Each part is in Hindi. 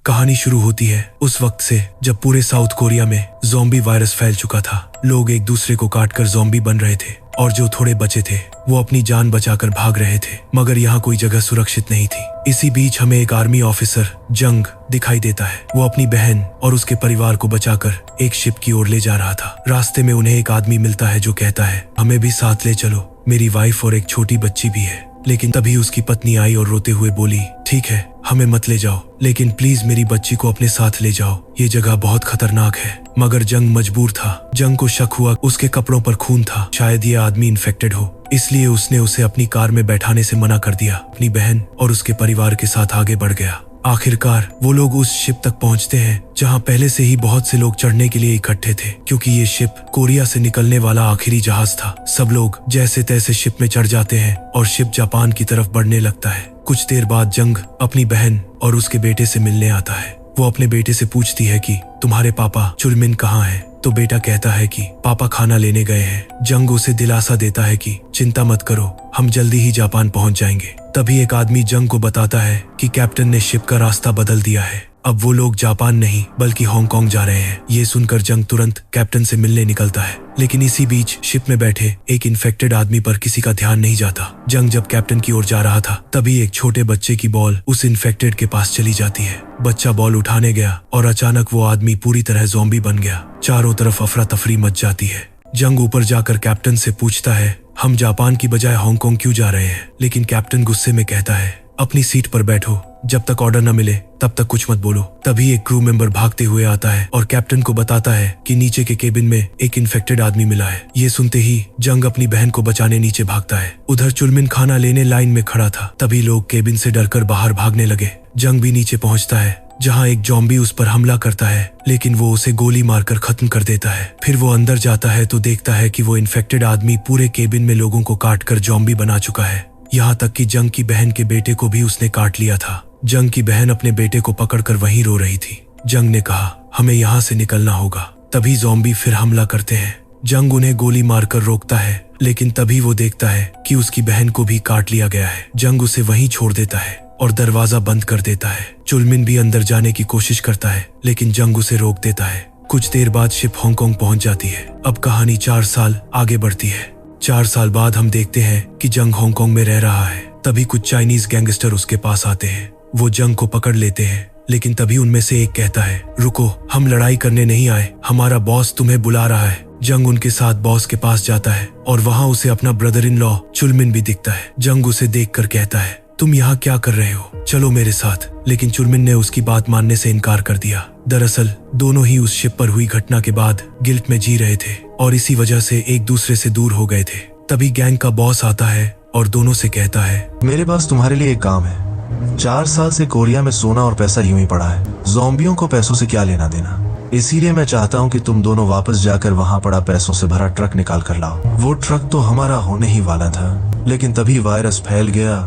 कहानी शुरू होती है उस वक्त से जब पूरे साउथ कोरिया में ज़ॉम्बी वायरस फैल चुका था। लोग एक दूसरे को काटकर ज़ॉम्बी बन रहे थे और जो थोड़े बचे थे वो अपनी जान बचाकर भाग रहे थे, मगर यहाँ कोई जगह सुरक्षित नहीं थी। इसी बीच हमें एक आर्मी ऑफिसर जंग दिखाई देता है। वो अपनी बहन और उसके परिवार को बचाकर एक शिप की ओर ले जा रहा था। रास्ते में उन्हें एक आदमी मिलता है जो कहता है, हमें भी साथ ले चलो, मेरी वाइफ और एक छोटी बच्ची भी है। लेकिन तभी उसकी पत्नी आई और रोते हुए बोली, ठीक है, हमें मत ले जाओ, लेकिन प्लीज मेरी बच्ची को अपने साथ ले जाओ, ये जगह बहुत खतरनाक है। मगर जंग मजबूर था। जंग को शक हुआ उसके कपड़ों पर खून था, शायद ये आदमी इन्फेक्टेड हो, इसलिए उसने उसे अपनी कार में बैठाने से मना कर दिया। अपनी बहन और उसके परिवार के साथ आगे बढ़ गया। आखिरकार वो लोग उस शिप तक पहुंचते हैं जहां पहले से ही बहुत से लोग चढ़ने के लिए इकट्ठे थे, क्योंकि ये शिप कोरिया से निकलने वाला आखिरी जहाज था। सब लोग जैसे तैसे शिप में चढ़ जाते हैं और शिप जापान की तरफ बढ़ने लगता है। कुछ देर बाद जंग अपनी बहन और उसके बेटे से मिलने आता है। वो अपने बेटे से पूछती है कि तुम्हारे पापा चुलमिन कहाँ हैं? तो बेटा कहता है कि पापा खाना लेने गए हैं। जंग उसे दिलासा देता है कि चिंता मत करो, हम जल्दी ही जापान पहुंच जाएंगे। तभी एक आदमी जंग को बताता है कि कैप्टन ने शिप का रास्ता बदल दिया है, अब वो लोग जापान नहीं बल्कि हांगकांग जा रहे हैं। ये सुनकर जंग तुरंत कैप्टन से मिलने निकलता है, लेकिन इसी बीच शिप में बैठे एक इन्फेक्टेड आदमी पर किसी का ध्यान नहीं जाता। जंग जब कैप्टन की ओर जा रहा था तभी एक छोटे बच्चे की बॉल उस इन्फेक्टेड के पास चली जाती है। बच्चा बॉल उठाने गया और अचानक वो आदमी पूरी तरह ज़ॉम्बी बन गया। चारों तरफ अफरा तफरी मच जाती है। जंग ऊपर जाकर कैप्टन से पूछता है, हम जापान की बजाय हांगकांग क्यों जा रहे हैं? लेकिन कैप्टन गुस्से में कहता है, अपनी सीट पर बैठो, जब तक ऑर्डर न मिले तब तक कुछ मत बोलो। तभी एक क्रू मेंबर भागते हुए आता है और कैप्टन को बताता है कि नीचे के केबिन में एक इन्फेक्टेड आदमी मिला है। ये सुनते ही जंग अपनी बहन को बचाने नीचे भागता है। उधर चुलमिन खाना लेने लाइन में खड़ा था। तभी लोग केबिन से डरकर बाहर भागने लगे। जंग भी नीचे पहुंचता है जहां एक ज़ॉम्बी उस पर हमला करता है, लेकिन वो उसे गोली मारकर खत्म कर देता है। फिर वो अंदर जाता है तो देखता है कि वो इन्फेक्टेड आदमी पूरे केबिन में लोगों को काटकर ज़ॉम्बी बना चुका है। यहाँ तक कि जंग की बहन के बेटे को भी उसने काट लिया था। जंग की बहन अपने बेटे को पकड़कर वहीं रो रही थी। जंग ने कहा, हमें यहाँ से निकलना होगा। तभी ज़ॉम्बी फिर हमला करते हैं। जंग उन्हें गोली मारकर रोकता है, लेकिन तभी वो देखता है कि उसकी बहन को भी काट लिया गया है। जंग उसे वहीं छोड़ देता है और दरवाजा बंद कर देता है। चुलमिन भी अंदर जाने की कोशिश करता है, लेकिन जंग उसे रोक देता है। कुछ देर बाद शिप हांगकांग पहुंच जाती है। अब कहानी 4 साल आगे बढ़ती है। 4 साल बाद हम देखते हैं कि जंग हांगकांग में रह रहा है। तभी कुछ चाइनीज गैंगस्टर उसके पास आते हैं। वो जंग को पकड़ लेते हैं, लेकिन तभी उनमें से एक कहता है, रुको, हम लड़ाई करने नहीं आए, हमारा बॉस तुम्हें बुला रहा है। जंग उनके साथ बॉस के पास जाता है और वहां उसे अपना ब्रदर इन लॉ चुलमिन भी दिखता है। जंग उसे देखकर कहता है, तुम यहाँ क्या कर रहे हो? चलो मेरे साथ। लेकिन चुलमिन ने उसकी बात मानने से इनकार कर दिया। दरअसल दोनों ही उस शिप पर हुई घटना के बाद गिल्ट में जी रहे थे और इसी वजह से एक दूसरे से दूर हो गए थे। तभी गैंग का बॉस आता है और दोनों से कहता है, मेरे पास तुम्हारे लिए एक काम है। 4 साल से कोरिया में सोना और पैसा यूं ही पड़ा है। ज़ॉम्बियों को पैसों से क्या लेना देना, इसीलिए मैं चाहता हूं कि तुम दोनों वापस जाकर वहां पड़ा पैसों से भरा ट्रक निकाल कर लाओ। वो ट्रक तो हमारा होने ही वाला था, लेकिन तभी वायरस फैल गया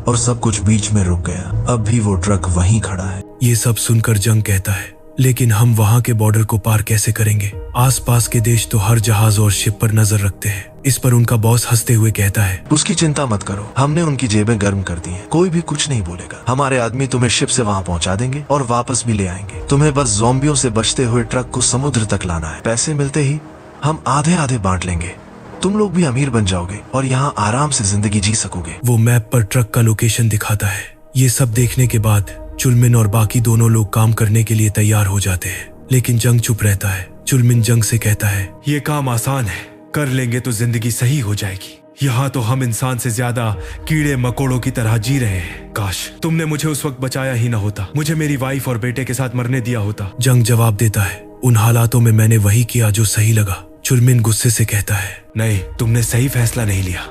और सब कुछ बीच में रुक गया। अब भी वो ट्रक वहीं खड़ा है। ये सब सुनकर जंग कहता है, लेकिन हम वहाँ के बॉर्डर को पार कैसे करेंगे? आसपास के देश तो हर जहाज और शिप पर नजर रखते हैं। इस पर उनका बॉस हंसते हुए कहता है, उसकी चिंता मत करो, हमने उनकी जेबें गर्म कर दी हैं, कोई भी कुछ नहीं बोलेगा। हमारे आदमी तुम्हें शिप से वहां पहुंचा देंगे और वापस भी ले आएंगे। तुम्हें बस ज़ॉम्बियों से बचते हुए ट्रक को समुद्र तक लाना है। पैसे मिलते ही हम आधे आधे बांट लेंगे। तुम लोग भी अमीर बन जाओगे और यहाँ आराम से जिंदगी जी सकोगे। वो मैप पर ट्रक का लोकेशन दिखाता है। ये सब देखने के बाद चुलमिन और बाकी दोनों लोग काम करने के लिए तैयार हो जाते हैं, लेकिन जंग चुप रहता है। चुलमिन जंग से कहता है, ये काम आसान है, कर लेंगे तो जिंदगी सही हो जाएगी। यहाँ तो हम इंसान से ज्यादा कीड़े मकोड़ों की तरह जी रहे हैं। काश तुमने मुझे उस वक्त बचाया ही ना होता, मुझे मेरी वाइफ और बेटे के साथ मरने दिया होता। जंग जवाब देता है, उन हालातों में मैंने वही किया जो सही लगा। चुलमिन गुस्से से कहता है, नहीं, तुमने सही फैसला नहीं लिया।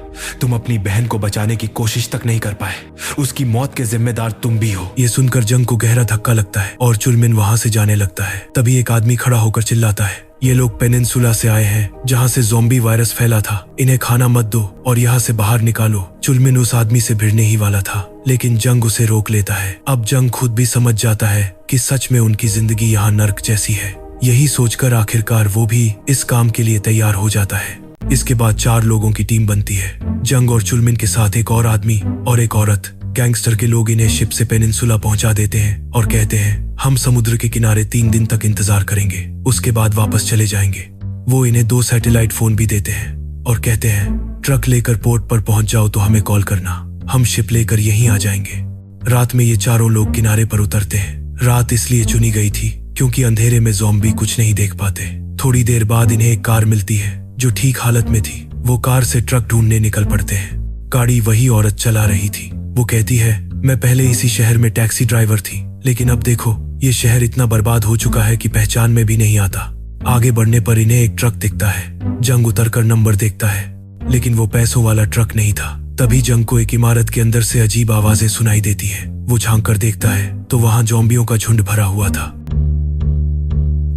तुम अपनी बहन को बचाने की कोशिश तक नहीं कर पाए। उसकी मौत के जिम्मेदार तुम भी हो। ये सुनकर जंग को गहरा धक्का लगता है और चुलमिन वहां से जाने लगता है। तभी एक आदमी खड़ा होकर चिल्लाता है, ये लोग पेनिनसुला से आए हैं जहाँ से ज़ॉम्बी वायरस फैला था। इन्हें खाना मत दो और यहाँ से बाहर निकालो। चुलमिन उस आदमी से भिड़ने ही वाला था, लेकिन जंग उसे रोक लेता है। अब जंग खुद भी समझ जाता है कि सच में उनकी जिंदगी यहाँ नर्क जैसी है। यही सोचकर आखिरकार वो भी इस काम के लिए तैयार हो जाता है। इसके बाद 4 लोगों की टीम बनती है। जंग और चुलमिन के साथ एक और आदमी और एक औरत गैंगस्टर के लोग इन्हें शिप से पेनिनसुला पहुंचा देते हैं और कहते हैं हम समुद्र के किनारे 3 दिन तक इंतजार करेंगे, उसके बाद वापस चले जाएंगे। वो इन्हें 2 सैटेलाइट फोन भी देते हैं और कहते हैं ट्रक लेकर पोर्ट पर पहुंच जाओ तो हमें कॉल करना, हम शिप लेकर यहीं आ जाएंगे। रात में ये चारों लोग किनारे पर उतरते हैं। रात इसलिए चुनी गई थी क्योंकि अंधेरे में ज़ॉम्बी कुछ नहीं देख पाते। थोड़ी देर बाद इन्हें एक कार मिलती है जो ठीक हालत में थी। वो कार से ट्रक ढूंढने निकल पड़ते हैं। गाड़ी वही औरत चला रही थी। वो कहती है मैं पहले इसी शहर में टैक्सी ड्राइवर थी, लेकिन अब देखो ये शहर इतना बर्बाद हो चुका है कि पहचान में भी नहीं आता। आगे बढ़ने पर इन्हें एक ट्रक दिखता है। जंग उतरकर नंबर देखता है, लेकिन वो पैसों वाला ट्रक नहीं था। तभी जंग को एक इमारत के अंदर से अजीब आवाजें सुनाई देती है। वो झांक कर देखता है तो वहां ज़ॉम्बियों का झुंड भरा हुआ था।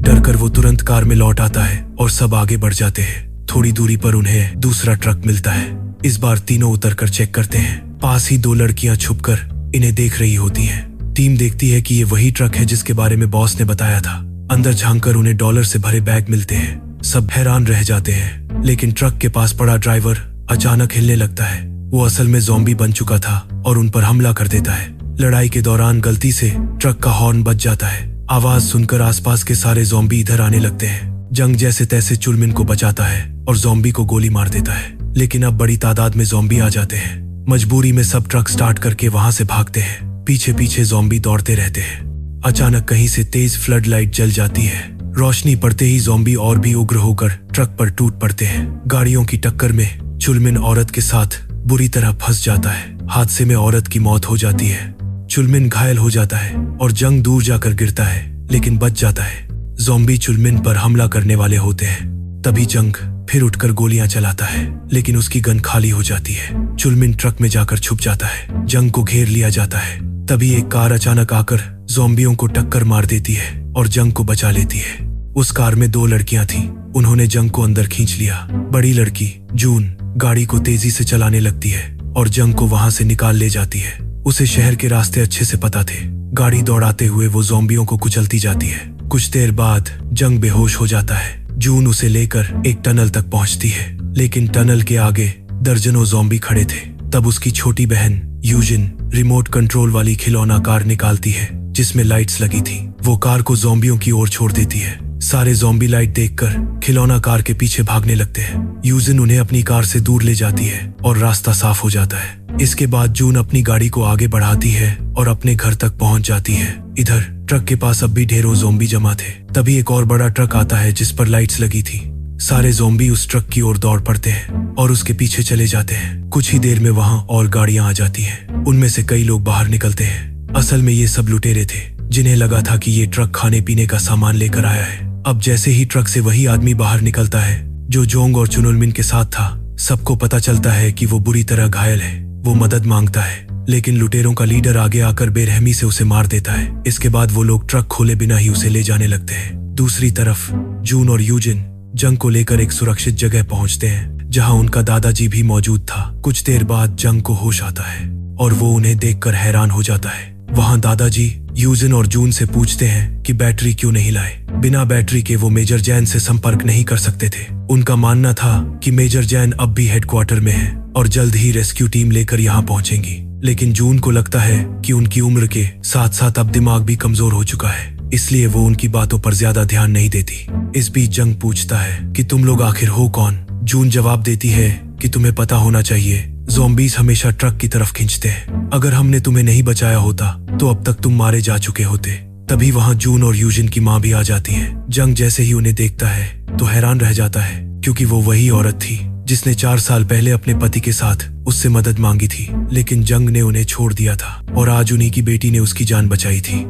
डरकर वो तुरंत कार में लौट आता है और सब आगे बढ़ जाते हैं। थोड़ी दूरी पर उन्हें दूसरा ट्रक मिलता है। इस बार तीनों उतरकर चेक करते हैं। पास ही 2 लड़कियां छुपकर इन्हें देख रही होती हैं। टीम देखती है कि ये वही ट्रक है जिसके बारे में बॉस ने बताया था। अंदर झांककर उन्हें डॉलर से भरे बैग मिलते हैं। सब हैरान रह जाते हैं, लेकिन ट्रक के पास पड़ा ड्राइवर अचानक हिलने लगता है। वो असल में ज़ॉम्बी बन चुका था और उन पर हमला कर देता है। लड़ाई के दौरान गलती से ट्रक का हॉर्न बज जाता है। आवाज सुनकर आसपास के सारे ज़ॉम्बी इधर आने लगते हैं। जंग जैसे तैसे चुलमिन को बचाता है और ज़ॉम्बी को गोली मार देता है, लेकिन अब बड़ी तादाद में ज़ॉम्बी आ जाते हैं। मजबूरी में सब ट्रक स्टार्ट करके वहां से भागते हैं। पीछे पीछे ज़ॉम्बी दौड़ते रहते हैं। अचानक कहीं से तेज फ्लड लाइट जल जाती है। रोशनी पड़ते ही ज़ॉम्बी और भी उग्र होकर ट्रक पर टूट पड़ते हैं। गाड़ियों की टक्कर में चुलमिन औरत के साथ बुरी तरह फंस जाता है। हादसे में औरत की मौत हो जाती है। चुलमिन घायल हो जाता है और जंग दूर जाकर गिरता है, लेकिन बच जाता है। ज़ॉम्बी चुलमिन पर हमला करने वाले होते हैं। तभी जंग फिर उठकर गोलियां चलाता है, लेकिन उसकी गन खाली हो जाती है। चुलमिन ट्रक में जाकर छुप जाता है। जंग को घेर लिया जाता है। तभी एक कार अचानक आकर ज़ॉम्बियों को टक्कर मार देती है और जंग को बचा लेती है। उस कार में 2 लड़कियां थीं। उन्होंने जंग को अंदर खींच लिया। बड़ी लड़की जून गाड़ी को तेजी से चलाने लगती है और जंग को वहां से निकाल ले जाती है। उसे शहर के रास्ते अच्छे से पता थे। गाड़ी दौड़ाते हुए वो ज़ॉम्बियों को कुचलती जाती है। कुछ देर बाद जंग बेहोश हो जाता है। जून उसे लेकर एक टनल तक पहुंचती है, लेकिन टनल के आगे दर्जनों ज़ॉम्बी खड़े थे। तब उसकी छोटी बहन यूजिन रिमोट कंट्रोल वाली खिलौना कार निकालती है जिसमें लाइट्स लगी थी। वो कार को ज़ॉम्बियों की ओर छोड़ देती है। सारे ज़ॉम्बी लाइट देखकर खिलौना कार के पीछे भागने लगते हैं। यूजिन उन्हें अपनी कार से दूर ले जाती है और रास्ता साफ हो जाता है। इसके बाद जून अपनी गाड़ी को आगे बढ़ाती है और अपने घर तक पहुंच जाती है। इधर ट्रक के पास अब भी ढेरों ज़ॉम्बी जमा थे। तभी एक और बड़ा ट्रक आता है जिस पर लाइट्स लगी थी। सारे ज़ॉम्बी उस ट्रक की ओर दौड़ पड़ते हैं और उसके पीछे चले जाते हैं। कुछ ही देर में वहां और गाड़ियां आ जाती हैं। उनमें से कई लोग बाहर निकलते हैं। असल में ये सब लुटेरे थे जिन्हें लगा था कि ये ट्रक खाने पीने का सामान लेकर आया है। अब जैसे ही ट्रक से वही आदमी बाहर निकलता है जो जोंग और चुनुलमिन के साथ था, सबको पता चलता है कि वो बुरी तरह घायल है। वो मदद मांगता है, लेकिन लुटेरों का लीडर आगे आकर बेरहमी से उसे मार देता है। इसके बाद वो लोग ट्रक खोले बिना ही उसे ले जाने लगते हैं। दूसरी तरफ जून और यूजिन जंग को लेकर एक सुरक्षित जगह पहुंचते हैं जहां उनका दादाजी भी मौजूद था। कुछ देर बाद जंग को होश आता है और वो उन्हें देखकर हैरान हो जाता है। वहां दादाजी यूजिन और जून से पूछते हैं कि बैटरी क्यों नहीं लाए। बिना बैटरी के वो मेजर जैन से संपर्क नहीं कर सकते थे। उनका मानना था कि मेजर जैन अब भी हेडक्वार्टर में है और जल्द ही रेस्क्यू टीम लेकर यहाँ पहुंचेंगी। लेकिन जून को लगता है कि उनकी उम्र के साथ साथ अब दिमाग भी कमजोर हो चुका है, इसलिए वो उनकी बातों पर ज्यादा ध्यान नहीं देती। इस बीच जंग पूछता है कि तुम लोग आखिर हो कौन। जून जवाब देती है कि तुम्हें पता होना चाहिए, ज़ॉम्बीज हमेशा ट्रक की तरफ खींचते हैं। अगर हमने तुम्हें नहीं बचाया होता तो अब तक तुम मारे जा चुके होते। तभी वहां जून और यूजिन की माँ भी आ जाती है। जंग जैसे ही उन्हें देखता है तो हैरान रह जाता है, क्योंकि वो वही औरत थी जिसने 4 साल पहले अपने पति के साथ उससे मदद मांगी थी, लेकिन जंग ने उन्हें छोड़ दिया था और आज उन्हीं की बेटी ने उसकी जान बचाई थी।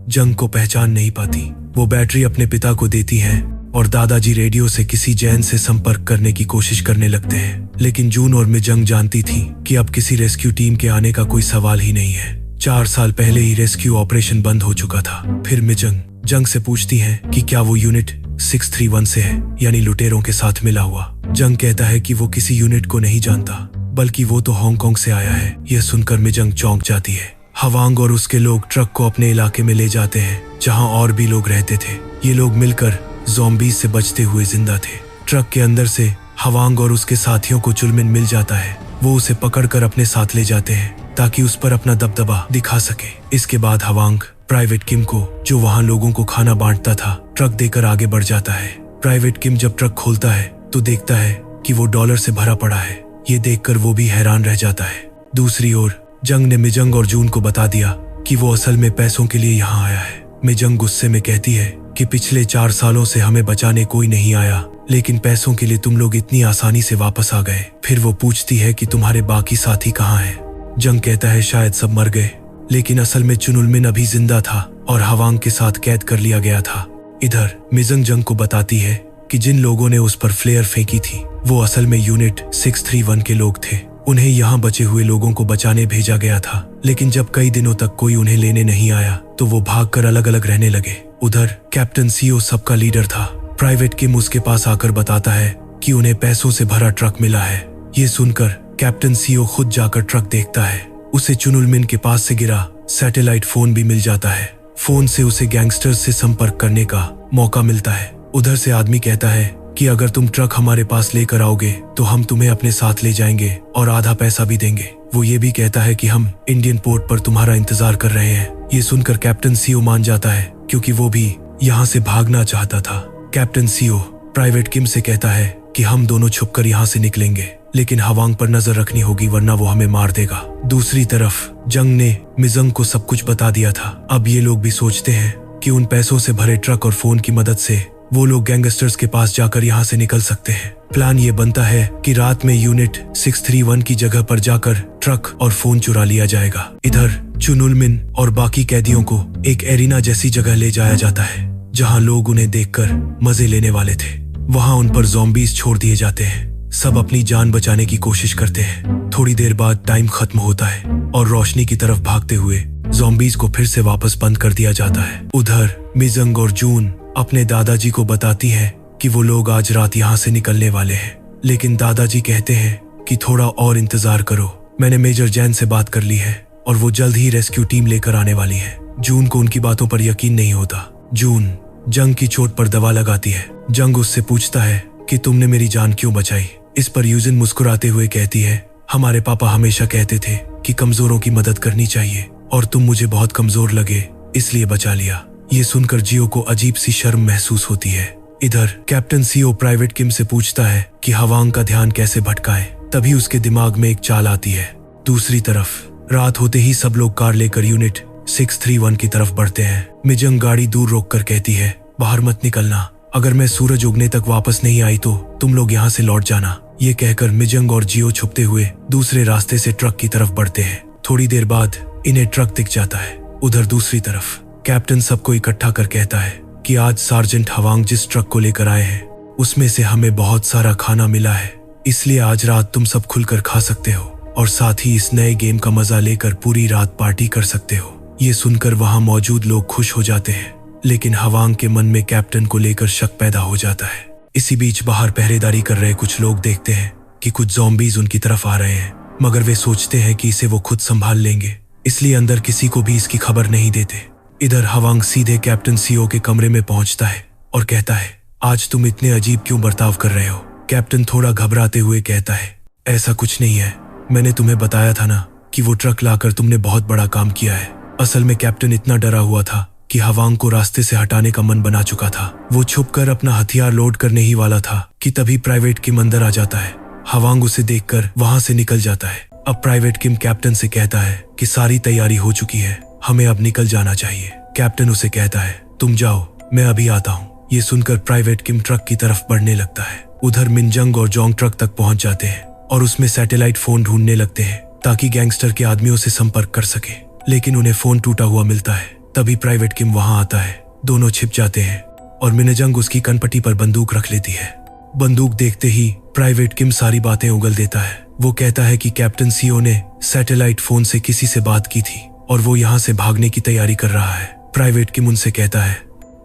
जंग को पहचान नहीं पाती। वो बैटरी अपने पिता को देती है और दादाजी रेडियो से किसी जैन से संपर्क करने की कोशिश करने लगते हैं। लेकिन जून और मिजंग जानती थी कि अब किसी रेस्क्यू टीम के आने का कोई सवाल ही नहीं है। 4 साल पहले ही रेस्क्यू ऑपरेशन बंद हो चुका था। फिर मिजंग जंग से पूछती है कि क्या वो यूनिट 631 से है, यानी लुटेरों के साथ मिला हुआ। जंग कहता है कि वो किसी यूनिट को नहीं जानता, बल्कि वो तो हांगकांग से आया है। यह सुनकर मिजंग चौंक जाती है। हवांग और उसके लोग ट्रक को अपने इलाके में ले जाते हैं जहां और भी लोग रहते थे। ये लोग मिलकर ज़ॉम्बीज से बचते हुए जिंदा थे। ट्रक के अंदर से हवांग और उसके साथियों को चुलमिन मिल जाता है। वो उसे पकड़कर अपने साथ ले जाते हैं ताकि उस पर अपना दबदबा दिखा सके। इसके बाद हवांग प्राइवेट किम को, जो वहां लोगों को खाना बांटता था, ट्रक देकर आगे बढ़ जाता है। प्राइवेट किम जब ट्रक खोलता है तो देखता है कि वो डॉलर से भरा पड़ा है। ये देखकर वो भी हैरान रह जाता है। दूसरी ओर जंग ने मिजंग और जून को बता दिया कि वो असल में पैसों के लिए यहाँ आया है। मिजंग गुस्से में कहती है कि पिछले 4 सालों से हमें बचाने कोई नहीं आया, लेकिन पैसों के लिए तुम लोग इतनी आसानी से वापस आ गए। फिर वो पूछती है कि तुम्हारे बाकी साथी कहाँ हैं? जंग कहता है शायद सब मर गए, लेकिन असल में चुनुलमिन अभी जिंदा था और हवांग के साथ कैद कर लिया गया था। इधर मिजंग जंग को बताती है कि जिन लोगों ने उस पर फ्लेयर फेंकी थी वो असल में यूनिट 631 के लोग थे। उन्हें यहाँ बचे हुए लोगों को बचाने भेजा गया था, लेकिन जब कई दिनों तक कोई उन्हें लेने नहीं आया तो वो भागकर अलग अलग रहने लगे। उधर कैप्टन सीओ सबका लीडर था। प्राइवेट किम उसके पास आकर बताता है कि उन्हें पैसों से भरा ट्रक मिला है। ये सुनकर कैप्टन सीओ खुद जाकर ट्रक देखता है। उसे चुनुलमिन के पास से गिरा सैटेलाइट फोन भी मिल जाता है। फोन से उसे गैंगस्टर्स से संपर्क करने का मौका मिलता है। उधर से आदमी कहता है कि अगर तुम ट्रक हमारे पास लेकर आओगे तो हम तुम्हें अपने साथ ले जाएंगे और आधा पैसा भी देंगे। वो ये भी कहता है कि हम इंडियन पोर्ट पर तुम्हारा इंतजार कर रहे हैं। ये सुनकर कैप्टन सीओ मान जाता है, क्योंकि वो भी यहाँ से भागना चाहता था। कैप्टन सीओ प्राइवेट किम से कहता है कि हम दोनों छुपकर यहाँ से निकलेंगे, लेकिन हवांग पर नजर रखनी होगी वरना वो हमें मार देगा। दूसरी तरफ जंग ने मिजंग को सब कुछ बता दिया था। अब ये लोग भी सोचते हैं कि उन पैसों से भरे ट्रक और फोन की मदद से वो लोग गैंगस्टर्स के पास जाकर यहाँ से निकल सकते हैं। प्लान ये बनता है कि रात में यूनिट 631 की जगह पर जाकर ट्रक और फोन चुरा लिया जाएगा। इधर चुनुलमिन और बाकी कैदियों को एक एरिना जैसी जगह ले जाया जाता है, जहाँ लोग उन्हें देखकर मजे लेने वाले थे। वहाँ उन पर ज़ॉम्बीज छोड़ दिए जाते हैं। सब अपनी जान बचाने की कोशिश करते हैं। थोड़ी देर बाद टाइम खत्म होता है और रोशनी की तरफ भागते हुए ज़ॉम्बीज को फिर से वापस बंद कर दिया जाता है। उधर मिजंग और जून अपने दादाजी को बताती है कि वो लोग आज रात यहाँ से निकलने वाले हैं, लेकिन दादाजी कहते हैं कि थोड़ा और इंतजार करो। मैंने मेजर जैन से बात कर ली है और वो जल्द ही रेस्क्यू टीम लेकर आने वाली है। जून को उनकी बातों पर यकीन नहीं होता। जून जंग की चोट पर दवा लगाती है। जंग उससे पूछता है कि तुमने मेरी जान क्यों बचाई। इस पर यूजिन मुस्कुराते हुए कहती है, हमारे पापा हमेशा कहते थे कि कमजोरों की मदद करनी चाहिए और तुम मुझे बहुत कमजोर लगे, इसलिए बचा लिया। ये सुनकर जियो को अजीब सी शर्म महसूस होती है। इधर कैप्टन सीओ प्राइवेट किम से पूछता है कि हवांग का ध्यान कैसे भटकाए। तभी उसके दिमाग में एक चाल आती है। दूसरी तरफ रात होते ही सब लोग कार लेकर यूनिट 631 की तरफ बढ़ते हैं। मिजंग गाड़ी दूर रोककर कहती है, बाहर मत निकलना, अगर मैं सूरज उगने तक वापस नहीं आई तो तुम लोग यहाँ से लौट जाना। ये कहकर मिजंग और जियो छुपते हुए दूसरे रास्ते से ट्रक की तरफ बढ़ते हैं। थोड़ी देर बाद इन्हें ट्रक दिख जाता है। उधर दूसरी तरफ कैप्टन सबको इकट्ठा कर कहता है कि आज सार्जेंट हवांग जिस ट्रक को लेकर आए हैं उसमें से हमें बहुत सारा खाना मिला है, इसलिए आज रात तुम सब खुलकर खा सकते हो और साथ ही इस नए गेम का मजा लेकर पूरी रात पार्टी कर सकते हो। ये सुनकर वहां मौजूद लोग खुश हो जाते हैं, लेकिन हवांग के मन में कैप्टन को लेकर शक पैदा हो जाता है। इसी बीच बाहर पहरेदारी कर रहे कुछ लोग देखते हैं कि कुछ ज़ॉम्बीज उनकी तरफ आ रहे हैं, मगर वे सोचते हैं कि इसे वो खुद संभाल लेंगे, इसलिए अंदर किसी को भी इसकी खबर नहीं देते। इधर हवांग सीधे कैप्टन सीओ के कमरे में पहुंचता है और कहता है, आज तुम इतने अजीब क्यों बर्ताव कर रहे हो? कैप्टन थोड़ा घबराते हुए कहता है, ऐसा कुछ नहीं है, मैंने तुम्हें बताया था ना कि वो ट्रक लाकर तुमने बहुत बड़ा काम किया है। असल में कैप्टन इतना डरा हुआ था कि हवांग को रास्ते से हटाने का मन बना चुका था। वो छुपकर अपना हथियार लोड करने ही वाला था कि तभी प्राइवेट किम अंदर आ जाता है। हवांग उसे देखकर वहां से निकल जाता है। अब प्राइवेट किम कैप्टन से कहता है कि सारी तैयारी हो चुकी है, हमें अब निकल जाना चाहिए। कैप्टन उसे कहता है, तुम जाओ, मैं अभी आता हूँ। ये सुनकर प्राइवेट किम ट्रक की तरफ बढ़ने लगता है। उधर मिनजंग और जोंग ट्रक तक पहुंच जाते हैं और उसमें सैटेलाइट फोन ढूंढने लगते हैं ताकि गैंगस्टर के आदमियों से संपर्क कर सके, लेकिन उन्हें फोन टूटा हुआ मिलता है। तभी प्राइवेट किम वहां आता है। दोनों छिप जाते हैं और मिनजंग उसकी कनपट्टी पर बंदूक रख लेती है। बंदूक देखते ही प्राइवेट किम सारी बातें उगल देता है। वो कहता है कि कैप्टन सीओ ने सैटेलाइट फोन से किसी से बात की थी और वो यहाँ से भागने की तैयारी कर रहा है। प्राइवेट किम उनसे कहता है,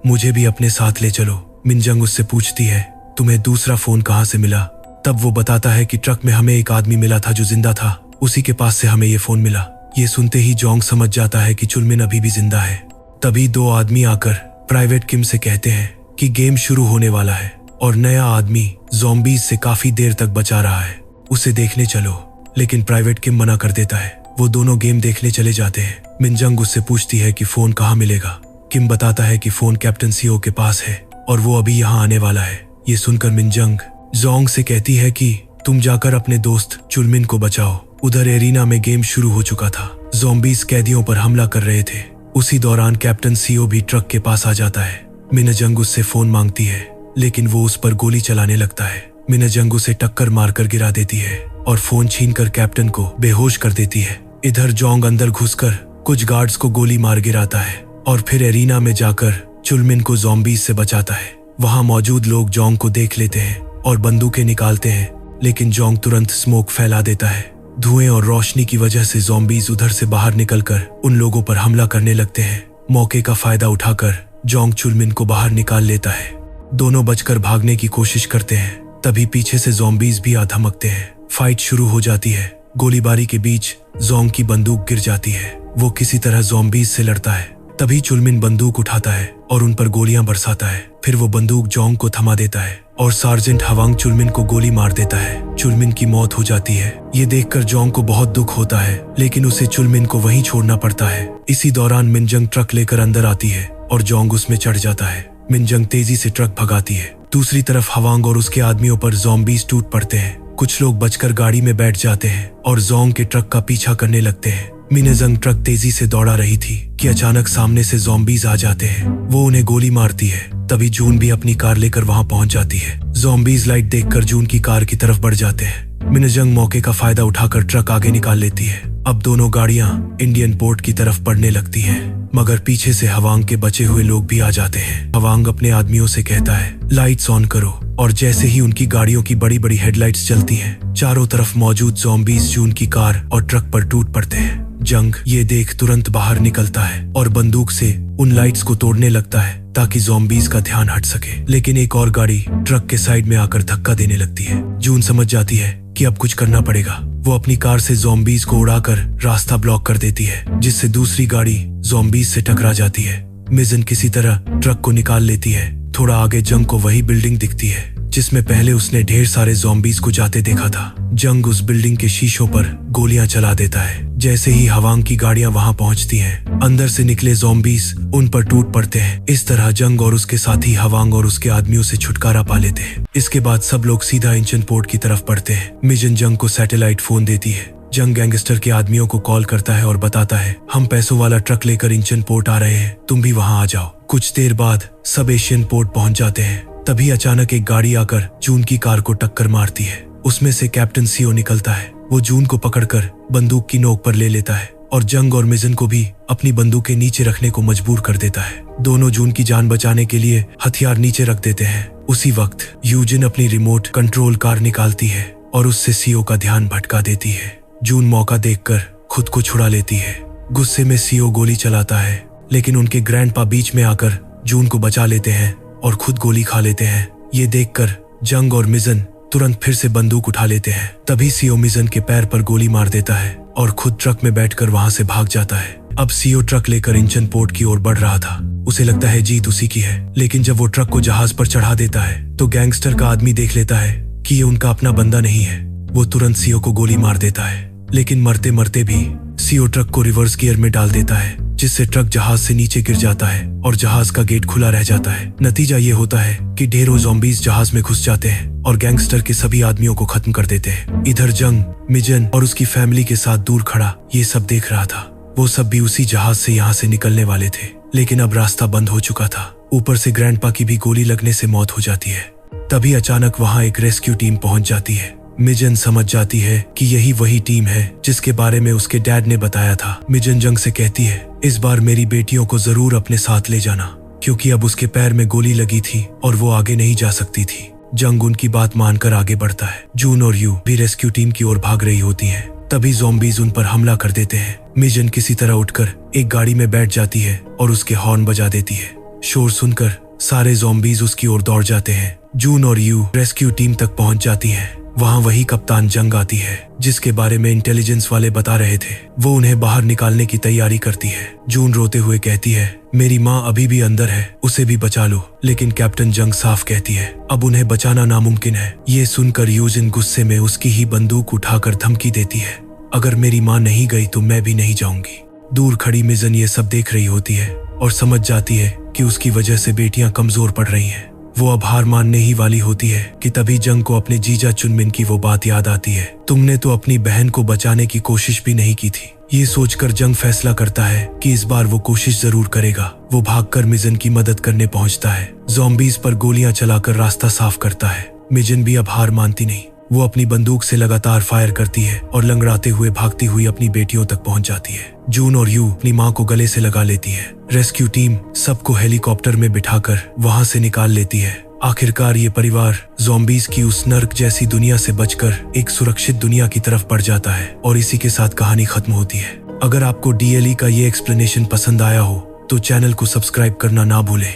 मुझे भी अपने साथ ले चलो। मिनजंग उससे पूछती है, तुम्हें दूसरा फोन कहाँ से मिला? तब वो बताता है कि ट्रक में हमें एक आदमी मिला था जो जिंदा था, उसी के पास से हमें ये फोन मिला। ये सुनते ही जोंग समझ जाता है कि चुलमिन अभी भी जिंदा है। तभी दो आदमी आकर प्राइवेट किम से कहते हैं कि गेम शुरू होने वाला है और नया आदमी ज़ॉम्बीज से काफी देर तक बचा रहा है, उसे देखने चलो। लेकिन प्राइवेट किम मना कर देता है। वो दोनों गेम देखने चले जाते हैं। मिनजंग उससे पूछती है कि फोन कहाँ मिलेगा। किम बताता है कि फोन कैप्टन सीओ के पास है और वो अभी यहाँ आने वाला है। ये सुनकर मिनजंग जोंग से कहती है कि तुम जाकर अपने दोस्त चुलमिन को बचाओ। उधर एरिना में गेम शुरू हो चुका था। ज़ॉम्बीज़ कैदियों पर हमला कर रहे थे। उसी दौरान कैप्टन सीओ भी ट्रक के पास आ जाता है। मिनजंग उससे फोन मांगती है लेकिन वो उस पर गोली चलाने लगता है। मिनजंग उसे टक्कर मारकर गिरा देती है और फोन छीनकर कैप्टन को बेहोश कर देती है। इधर जोंग अंदर घुसकर कुछ गार्ड्स को गोली मार गिराता है और फिर एरिना में जाकर चुलमिन को ज़ॉम्बीज़ से बचाता है। वहां मौजूद लोग जोंग को देख लेते हैं और बंदूकें निकालते हैं, लेकिन जोंग तुरंत स्मोक फैला देता है। धुएं और रोशनी की वजह से ज़ॉम्बीज़ उधर से बाहर निकलकर उन लोगों पर हमला करने लगते हैं। मौके का फायदा उठाकर जोंग चुलमिन को बाहर निकाल लेता है। दोनों बचकर भागने की कोशिश करते हैं। तभी पीछे से ज़ॉम्बीज़ भी आ धमकते हैं। फाइट शुरू हो जाती है। गोलीबारी के बीच जोंग की बंदूक गिर जाती है। वो किसी तरह ज़ॉम्बीज़ से लड़ता है। तभी चुलमिन बंदूक उठाता है और उन पर गोलियां बरसाता है। फिर वो बंदूक जोंग को थमा देता है और सार्जेंट हवांग चुलमिन को गोली मार देता है। चुलमिन की मौत हो जाती है। ये देखकर जोंग को बहुत दुख होता है, लेकिन उसे चुलमिन को वहीं छोड़ना पड़ता है। इसी दौरान मिनजंग ट्रक लेकर अंदर आती है और जोंग उसमें चढ़ जाता है। मिनजंग तेजी से ट्रक भगाती है। दूसरी तरफ हवांग और उसके आदमियों पर ज़ॉम्बीज़ टूट पड़ते हैं। कुछ लोग बचकर गाड़ी में बैठ जाते हैं और जोंग के ट्रक का पीछा करने लगते हैं। मिनजंग ट्रक तेजी से दौड़ा रही थी कि अचानक सामने से ज़ॉम्बीज़ आ जाते हैं। वो उन्हें गोली मारती है। तभी जून भी अपनी कार लेकर वहां पहुंच जाती है। ज़ॉम्बीज़ लाइट देखकर जून की कार की तरफ बढ़ जाते हैं। मिनजंग मौके का फायदा उठाकर ट्रक आगे निकाल लेती है। अब दोनों गाड़ियां इंडियन पोर्ट की तरफ बढ़ने लगती हैं, मगर पीछे से हवांग के बचे हुए लोग भी आ जाते हैं। हवांग अपने आदमियों से कहता है लाइट्स ऑन करो, और जैसे ही उनकी गाड़ियों की बड़ी बड़ी हेडलाइट्स जलती हैं, चारों तरफ मौजूद ज़ॉम्बीज़ जून की कार और ट्रक पर टूट पड़ते हैं। जंग ये देख तुरंत बाहर निकलता है और बंदूक से उन लाइट्स को तोड़ने लगता है ताकि ज़ॉम्बीज़ का ध्यान हट सके। लेकिन एक और गाड़ी ट्रक के साइड में आकर धक्का देने लगती है। जून समझ जाती है कि अब कुछ करना पड़ेगा। वो अपनी कार से ज़ॉम्बीज़ को उड़ाकर रास्ता ब्लॉक कर देती है, जिससे दूसरी गाड़ी ज़ॉम्बीज़ से टकरा जाती है। मिजन किसी तरह ट्रक को निकाल लेती है। थोड़ा आगे जंग को वही बिल्डिंग दिखती है जिसमें पहले उसने ढेर सारे ज़ॉम्बीज़ को जाते देखा था। जंग उस बिल्डिंग के शीशों पर गोलियां चला देता है। जैसे ही हवांग की गाड़ियां वहां पहुंचती हैं, अंदर से निकले ज़ॉम्बीज़ उन पर टूट पड़ते हैं। इस तरह जंग और उसके साथी हवांग और उसके आदमियों से छुटकारा पा लेते हैं। इसके बाद सब लोग सीधा इंचन पोर्ट की तरफ बढ़ते हैं। मिजन जंग को सैटेलाइट फोन देती है। जंग गैंगस्टर के आदमियों को कॉल करता है और बताता है हम पैसों वाला ट्रक लेकर इंचन पोर्ट आ रहे हैं, तुम भी वहां आ जाओ। कुछ देर बाद सब एशियन पोर्ट पहुंच जाते हैं। तभी अचानक एक गाड़ी आकर जून की कार को टक्कर मारती है। उसमें से कैप्टन सीओ निकलता है। वो जून को पकड़कर बंदूक की नोक पर ले लेता है और जंग और मिजन को भी अपनी बंदूकें नीचे रखने को मजबूर कर देता है। दोनों जून की जान बचाने के लिए हथियार नीचे रख देते हैं। उसी वक्त यूजिन अपनी रिमोट कंट्रोल कार निकालती है और उससे सीओ का ध्यान भटका देती है। जून मौका देखकर खुद को छुड़ा लेती है। गुस्से में सीओ गोली चलाता है, लेकिन उनके ग्रैंडपा बीच में आकर जून को बचा लेते हैं और खुद गोली खा लेते हैं। ये देखकर जंग और मिजन तुरंत फिर से बंदूक उठा लेते हैं। तभी सीओ मिजन के पैर पर गोली मार देता है और खुद ट्रक में बैठकर वहां से भाग जाता है। अब सीओ ट्रक लेकर इंचन पोर्ट की ओर बढ़ रहा था। उसे लगता है जीत उसी की है, लेकिन जब वो ट्रक को जहाज पर चढ़ा देता है तो गैंगस्टर का आदमी देख लेता है कि ये उनका अपना बंदा नहीं है। वो तुरंत सीओ को गोली मार देता है, लेकिन मरते मरते भी सीओ ट्रक को रिवर्स गियर में डाल देता है, जिससे ट्रक जहाज से नीचे गिर जाता है और जहाज का गेट खुला रह जाता है। नतीजा ये होता है कि ढेरों ज़ॉम्बीज़ जहाज में घुस जाते हैं और गैंगस्टर के सभी आदमियों को खत्म कर देते हैं। इधर जंग मिजन और उसकी फैमिली के साथ दूर खड़ा ये सब देख रहा था। वो सब भी उसी जहाज से यहाँ से निकलने वाले थे, लेकिन अब रास्ता बंद हो चुका था। ऊपर से ग्रैंडपा की भी गोली लगने से मौत हो जाती है। तभी अचानक वहाँ एक रेस्क्यू टीम पहुंच जाती है। मिजन समझ जाती है कि यही वही टीम है जिसके बारे में उसके डैड ने बताया था। मिजन जंग से कहती है इस बार मेरी बेटियों को जरूर अपने साथ ले जाना, क्योंकि अब उसके पैर में गोली लगी थी और वो आगे नहीं जा सकती थी। जंग उनकी बात मानकर आगे बढ़ता है। जून और यू भी रेस्क्यू टीम की ओर भाग रही होती हैं। तभी ज़ॉम्बीज़ उन पर हमला कर देते हैं। मिजन किसी तरह उठकर एक गाड़ी में बैठ जाती है और उसके हॉर्न बजा देती है। शोर सुनकर सारे ज़ॉम्बीज़ उसकी ओर दौड़ जाते हैं। जून और यू रेस्क्यू टीम तक पहुंच जाती हैं। वहां वही कप्तान जंग आती है जिसके बारे में इंटेलिजेंस वाले बता रहे थे। वो उन्हें बाहर निकालने की तैयारी करती है। जून रोते हुए कहती है मेरी माँ अभी भी अंदर है, उसे भी बचा लो। लेकिन कैप्टन जंग साफ कहती है अब उन्हें बचाना नामुमकिन है। ये सुनकर यूजिन गुस्से में उसकी ही बंदूक उठाकर धमकी देती है अगर मेरी माँ नहीं गई तो मैं भी नहीं जाऊंगी। दूर खड़ी मिजन ये सब देख रही होती है और समझ जाती है कि उसकी वजह से बेटियां कमजोर पड़ रही हैं। वो अब हार मानने ही वाली होती है कि तभी जंग को अपने जीजा चुनमिन की वो बात याद आती है, तुमने तो अपनी बहन को बचाने की कोशिश भी नहीं की थी। ये सोचकर जंग फैसला करता है कि इस बार वो कोशिश जरूर करेगा। वो भागकर मिजन की मदद करने पहुंचता है, ज़ॉम्बीज़ पर गोलियां चलाकर रास्ता साफ करता है। मिजन भी अब हार मानती नहीं, वो अपनी बंदूक से लगातार फायर करती है और लंगड़ाते हुए भागती हुई अपनी बेटियों तक पहुंच जाती है। जून और यू अपनी माँ को गले से लगा लेती है। रेस्क्यू टीम सबको हेलीकॉप्टर में बिठाकर वहां से निकाल लेती है। आखिरकार ये परिवार ज़ॉम्बीज़ की उस नर्क जैसी दुनिया से बचकर एक सुरक्षित दुनिया की तरफ बढ़ जाता है और इसी के साथ कहानी खत्म होती है। अगर आपको DLE का ये एक्सप्लेनेशन पसंद आया हो तो चैनल को सब्सक्राइब करना ना भूलें।